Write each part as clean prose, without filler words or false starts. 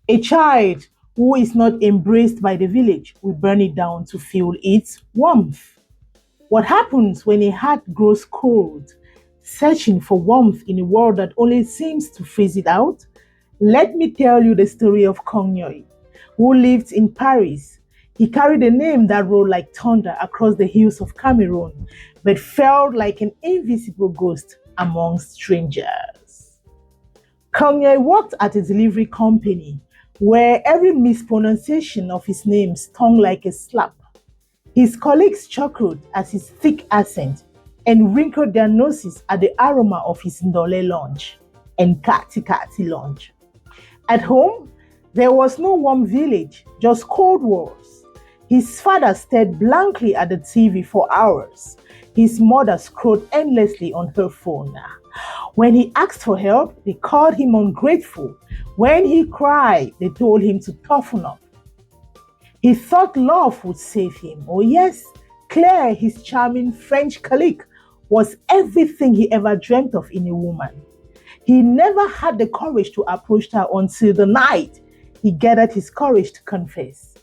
A child who is not embraced by the village will burn it down to feel its warmth. What happens when a heart grows cold, searching for warmth in a world that only seems to freeze it out? Let me tell you the story of Kongnyuy, who lived in Paris. He carried a name that rolled like thunder across the hills of Cameroon, but felt like an invisible ghost among strangers. Kongnyuy worked at a delivery company where every mispronunciation of his name stung like a slap. His colleagues chuckled at his thick accent and wrinkled their noses at the aroma of his ndole lunch and kati kati lunch. At home, there was no warm village, just cold walls. His father stared blankly at the TV for hours. His mother scrolled endlessly on her phone. When he asked for help, they called him ungrateful. When he cried, they told him to toughen up. He thought love would save him. Oh, yes, Claire, his charming French colleague, was everything he ever dreamt of in a woman. He never had the courage to approach her until the night he gathered his courage to confess.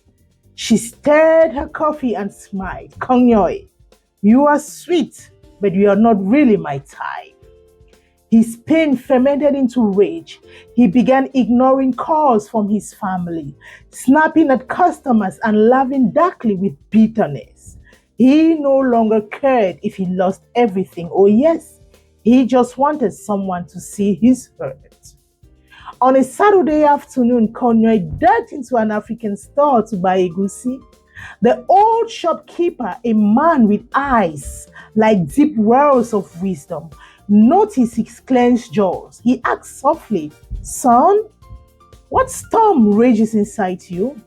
She stirred her coffee and smiled. Kongnyuy, you are sweet, but you are not really my type. His pain fermented into rage. He began ignoring calls from his family, snapping at customers and laughing darkly with bitterness. He no longer cared if he lost everything. Oh, yes, he just wanted someone to see his hurt. On a Saturday afternoon, Kongnyuy darted into an African store to buy egusi. The old shopkeeper, a man with eyes like deep wells of wisdom, noticed his clenched jaws. He asked softly, "Son, what storm rages inside you?"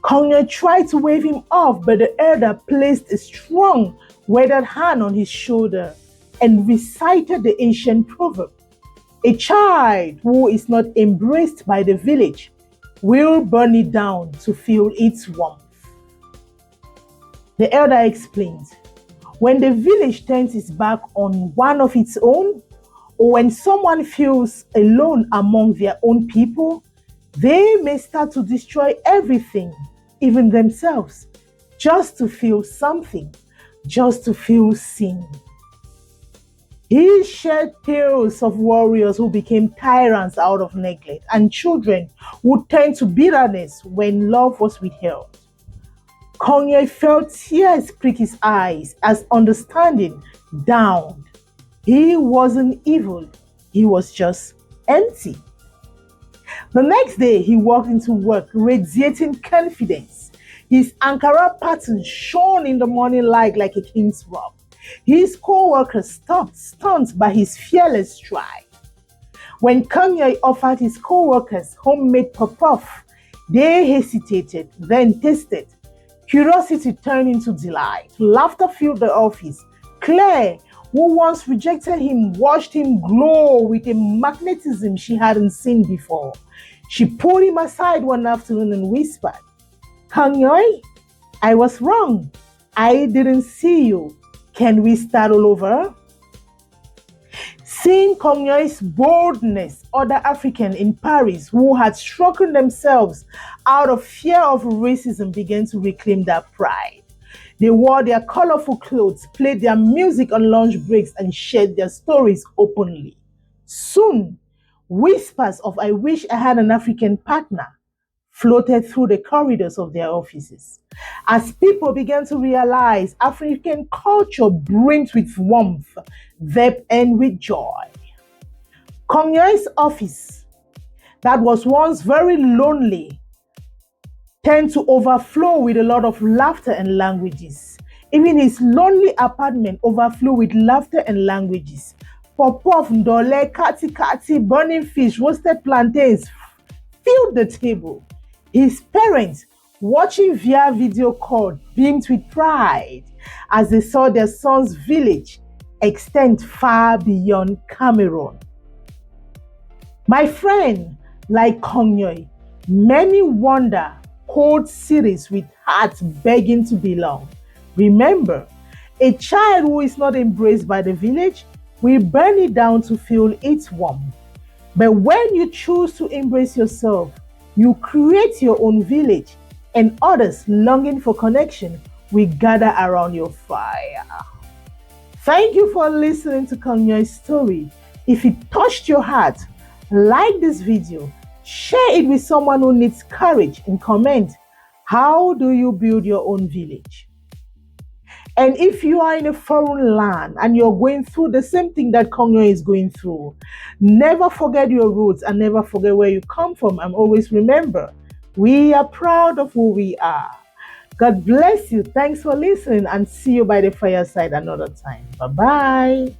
Kongnyuy tried to wave him off, but the elder placed a strong, weathered hand on his shoulder and recited the ancient proverb. A child who is not embraced by the village will burn it down to feel its warmth. The elder explained, when the village turns its back on one of its own, or when someone feels alone among their own people, they may start to destroy everything, even themselves, just to feel something, just to feel seen. He shared tales of warriors who became tyrants out of neglect and children who turned to bitterness when love was withheld. Kongnyuy felt tears prick his eyes as understanding downed. He wasn't evil, he was just empty. The next day, he walked into work radiating confidence. His Ankara pattern shone in the morning light like a king's robe. His co-workers stopped, stunned by his fearless stride. When Kongnyuy offered his co-workers homemade puff, they hesitated, then tasted. Curiosity turned into delight. Laughter filled the office. Claire, who once rejected him, watched him glow with a magnetism she hadn't seen before. She pulled him aside one afternoon and whispered, "Kongnyuy, I was wrong. I didn't see you. Can we start all over?" Seeing Kongnyuy's boldness, other Africans in Paris who had shrunken themselves out of fear of racism began to reclaim their pride. They wore their colorful clothes, played their music on lunch breaks, and shared their stories openly. Soon, whispers of "I wish I had an African partner" floated through the corridors of their offices. As people began to realize African culture brims with warmth, depth, and with joy. Kongnyuy's office, that was once very lonely, tend to overflow with a lot of laughter and languages. Even his lonely apartment overflew with laughter and languages. Pop-off, ndole, kati kati, burning fish, roasted plantains filled the table. His parents, watching via video call, beamed with pride as they saw their son's village extend far beyond Cameroon. My friend, like Kongnyuy, many wander cold cities with hearts begging to belong. Remember, a child who is not embraced by the village will burn it down to feel its warmth. But when you choose to embrace yourself, you create your own village, and others longing for connection will gather around your fire. Thank you for listening to Kongnyuy's story. If it touched your heart, like this video, share it with someone who needs courage, and comment, how do you build your own village? And if you are in a foreign land and you're going through the same thing that Kongnyuy is going through, never forget your roots and never forget where you come from. And always remember, we are proud of who we are. God bless you. Thanks for listening, and see you by the fireside another time. Bye-bye.